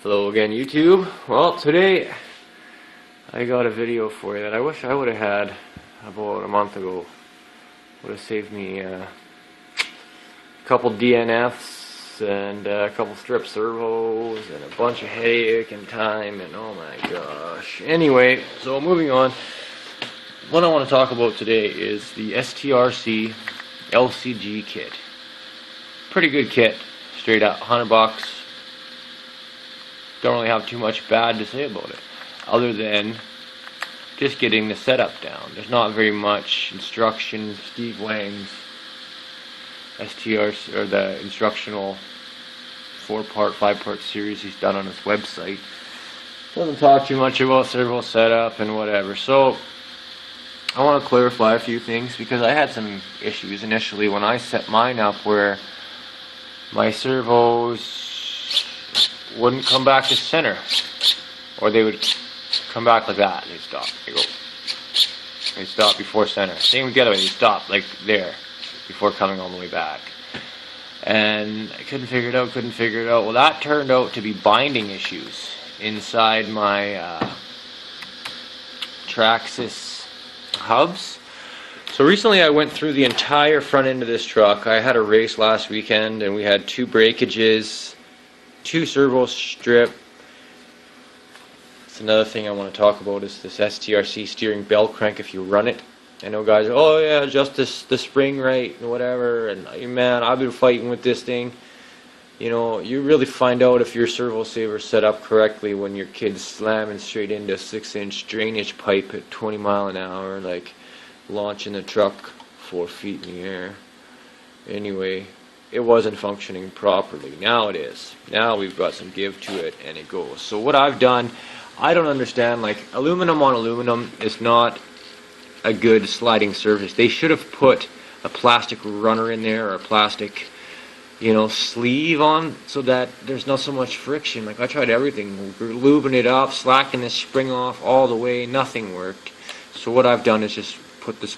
Hello again, YouTube. Well, today I got a video for you that I wish I would have had about a month ago. Would have saved me a couple DNFs and a couple strip servos and a bunch of headache and time and oh my gosh. Anyway, so moving on. What I want to talk about today is the STRC LCG kit. Pretty good kit, straight up, $100. Don't really have too much bad to say about it, other than just getting the setup down. There's not very much instruction. Steve Wang's STRC, or the instructional 4-part, 5-part series he's done on his website, doesn't talk too much about servo setup and whatever. So I want to clarify a few things, because I had some issues initially when I set mine up where my servos wouldn't come back to center, or they would come back like that. They'd stop. They'd stop before center. Same with the other way. They'd stop like there before coming all the way back. And I couldn't figure it out. Well, that turned out to be binding issues inside my Traxxas hubs. So recently I went through the entire front end of this truck. I had a race last weekend and we had 2 breakages, 2 servo strip. That's another thing I want to talk about, is this STRC Steering Bellcrank. If you run it, I know guys, oh yeah, adjust the spring right and whatever, and man, I've been fighting with this thing. You know, you really find out if your servo saver set up correctly when your kid's slamming straight into a 6-inch drainage pipe at 20 miles an hour, like launching the truck 4 feet in the air. Anyway, it wasn't functioning properly. Now it is. Now we've got some give to it and it goes. So what I've done, I don't understand, like aluminum on aluminum is not a good sliding surface. They should have put a plastic runner in there, or a plastic, you know, sleeve on, so that there's not so much friction. Like I tried everything, lubing it up, slacking the spring off all the way, nothing worked. So what I've done is just put this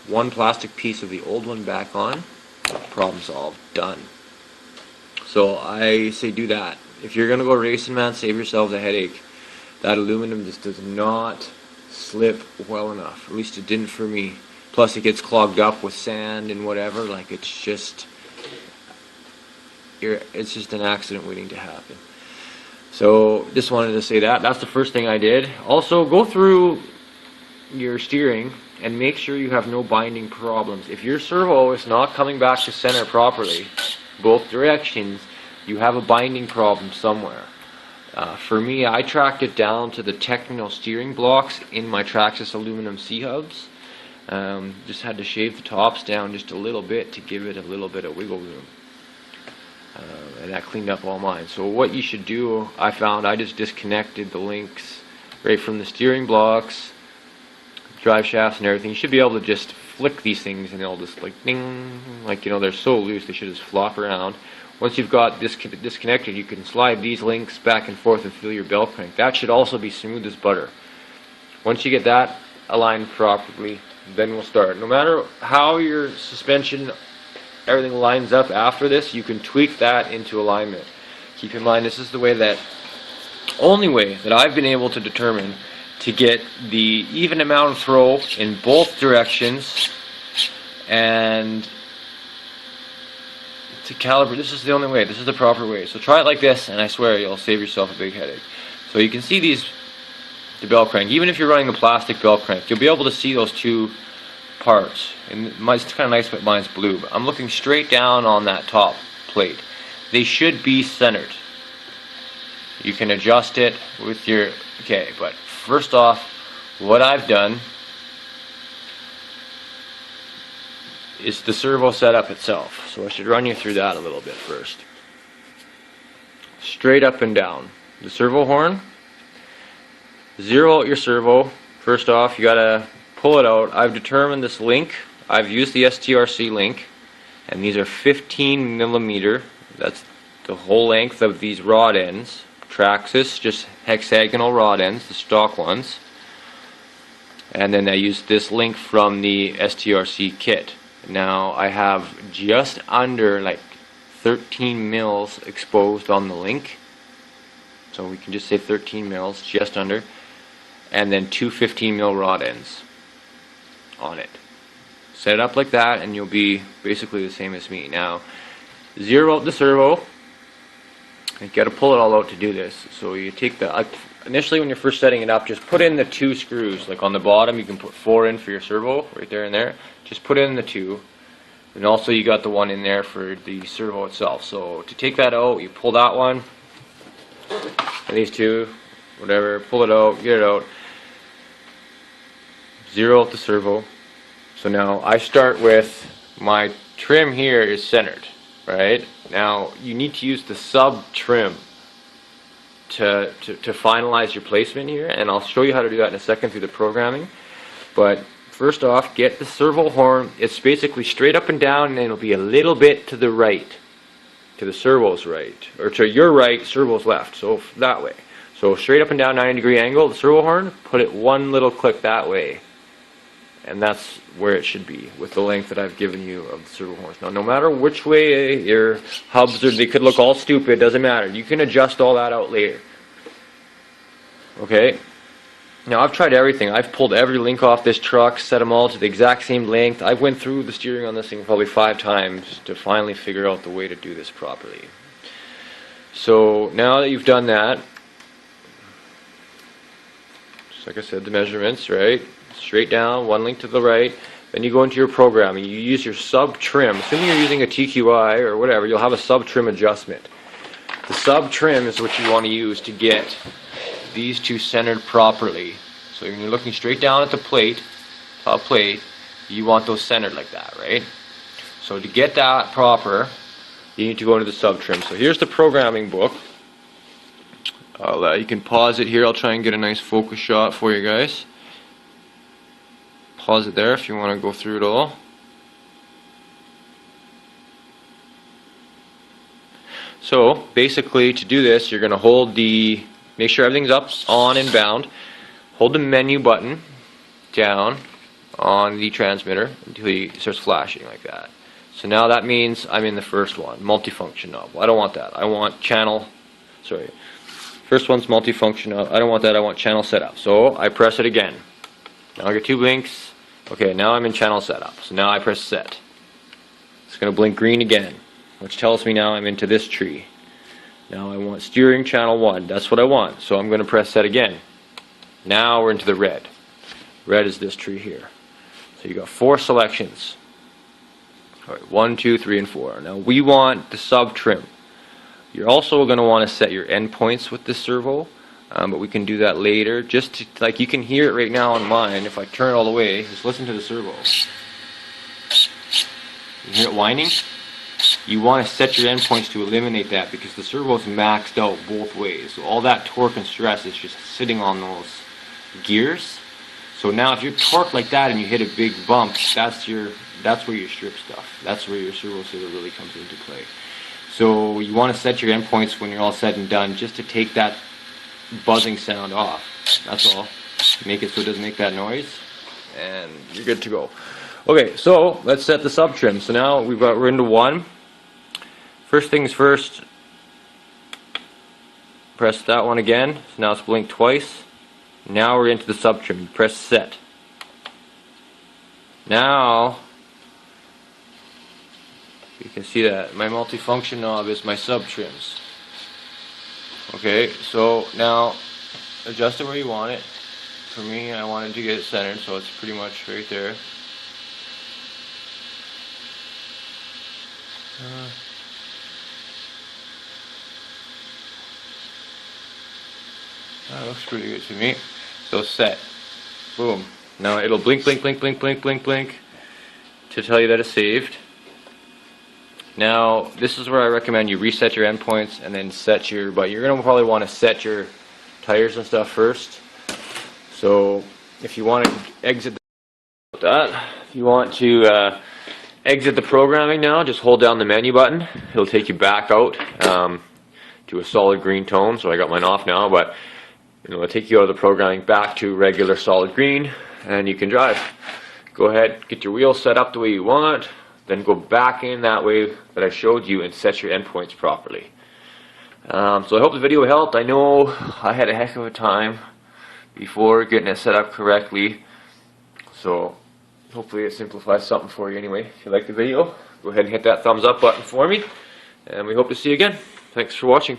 one plastic piece of the old one back on. Problem solved, done. So I say do that. If you're gonna go racing, man, save yourselves a headache. That aluminum just does not slip well enough. At least it didn't for me. Plus it gets clogged up with sand and whatever. Like it's just an accident waiting to happen. So just wanted to say that. That's the first thing I did. Also, go through your steering and make sure you have no binding problems. If your servo is not coming back to center properly, both directions, you have a binding problem somewhere. For me, I tracked it down to the technical steering blocks in my Traxxas aluminum CHubs. Just had to shave the tops down just a little bit to give it a little bit of wiggle room. And that cleaned up all mine. So what you should do, I found, I just disconnected the links right from the steering blocks, drive shafts and everything. You should be able to just flick these things and they'll just like ding, like, you know, they're so loose they should just flop around. Once you've got this disconnected, you can slide these links back and forth and feel your bell crank. That should also be smooth as butter. Once you get that aligned properly, then we'll start. No matter how your suspension, everything lines up after this, you can tweak that into alignment. Keep in mind, this is the only way that I've been able to determine to get the even amount of throw in both directions and to calibrate. This is the only way. This is the proper way. So try it like this, and I swear you'll save yourself a big headache. So you can see the bell crank. Even if you're running the plastic bell crank, you'll be able to see those 2 parts. And it's kind of nice, but mine's blue. But I'm looking straight down on that top plate. They should be centered. You can adjust it with your... Okay, but first off, what I've done is the servo setup itself. So I should run you through that a little bit first. Straight up and down. The servo horn. Zero out your servo. First off, you gotta pull it out. I've determined this link. I've used the STRC link, and these are 15 millimeter. That's the whole length of these rod ends. Traxxas, just hexagonal rod ends, the stock ones. And then I used this link from the STRC kit. Now I have just under like 13 mils exposed on the link. So we can just say 13 mils, just under, and then two 15 mil rod ends on it. Set it up like that and you'll be basically the same as me. Now, zero out the servo. You got to pull it all out to do this. So you take the, initially when you're first setting it up, just put in the two screws. Like on the bottom you can put 4 in for your servo, right there and there. Just put in the 2. And also you got the one in there for the servo itself. So to take that out, you pull that one, and these two, whatever, pull it out, get it out. Zero out the servo. So now I start with my trim here is centered, right? Now you need to use the sub trim to finalize your placement here, and I'll show you how to do that in a second through the programming. But first off, get the servo horn. It's basically straight up and down, and it'll be a little bit to the right, to the servo's right, or to your right, servo's left, so that way. So straight up and down, 90-degree angle, the servo horn, put it one little click that way. And that's where it should be with the length that I've given you of the servo horns. Now, no matter which way your hubs, or they could look all stupid, doesn't matter. You can adjust all that out later. Okay? Now, I've tried everything. I've pulled every link off this truck, set them all to the exact same length. I went through the steering on this thing probably 5 times to finally figure out the way to do this properly. So, now that you've done that, just like I said, the measurements, right? Straight down, one link to the right. Then you go into your programming. You use your sub trim. Assuming you're using a TQI or whatever, you'll have a sub trim adjustment. The sub trim is what you want to use to get these two centered properly. So when you're looking straight down at the plate, top plate, you want those centered like that, right? So to get that proper, you need to go into the sub trim. So here's the programming book. You can pause it here. I'll try and get a nice focus shot for you guys. Pause it there if you want to go through it all. So basically to do this, you're going to hold the, make sure everything's up, on and bound. Hold the menu button down on the transmitter until it starts flashing like that. So now that means I'm in the first one, multifunction knob. Well, I don't want that. I want channel, sorry. First one's multifunction knob. I don't want that. I want channel setup. So I press it again. Now I get 2 blinks. Okay, now I'm in channel setup. So now I press set. It's going to blink green again, which tells me now I'm into this tree. Now I want steering channel 1. That's what I want. So I'm going to press set again. Now we're into the red. Red is this tree here. So you got 4 selections. Alright, 1, 2, 3, and 4. Now we want the sub trim. You're also going to want to set your endpoints with this servo. But we can do that later. Just to, like, you can hear it right now on mine. If I turn it all the way, just listen to the servo. You hear it whining? You want to set your endpoints to eliminate that because the servo is maxed out both ways. So all that torque and stress is just sitting on those gears. So now if you're torqued like that and you hit a big bump, that's where you strip stuff. That's where your servo setup really comes into play. So you want to set your endpoints when you're all said and done, just to take that buzzing sound off. That's all. Make it so it doesn't make that noise, and you're good to go. Okay, so let's set the sub trim. So now we're into 1. First things first, press that one again. So now it's blinked twice. Now we're into the sub trim. You press set. Now you can see that my multifunction knob is my sub trims. Okay, so now adjust it where you want it. For me, I wanted to get it centered, so it's pretty much right there. That looks pretty good to me. So set. Boom. Now it'll blink, blink, blink, blink, blink, blink, blink to tell you that it's saved. Now, this is where I recommend you reset your endpoints and then set your, but you're going to probably want to set your tires and stuff first. So, if you want to exit exit the programming now, just hold down the menu button. It'll take you back out to a solid green tone. So I got mine off now, but it'll take you out of the programming back to regular solid green, and you can drive. Go ahead, get your wheels set up the way you want. Then go back in that way that I showed you and set your endpoints properly. So I hope the video helped. I know I had a heck of a time before getting it set up correctly. So hopefully it simplifies something for you anyway. If you like the video, go ahead and hit that thumbs up button for me. And we hope to see you again. Thanks for watching.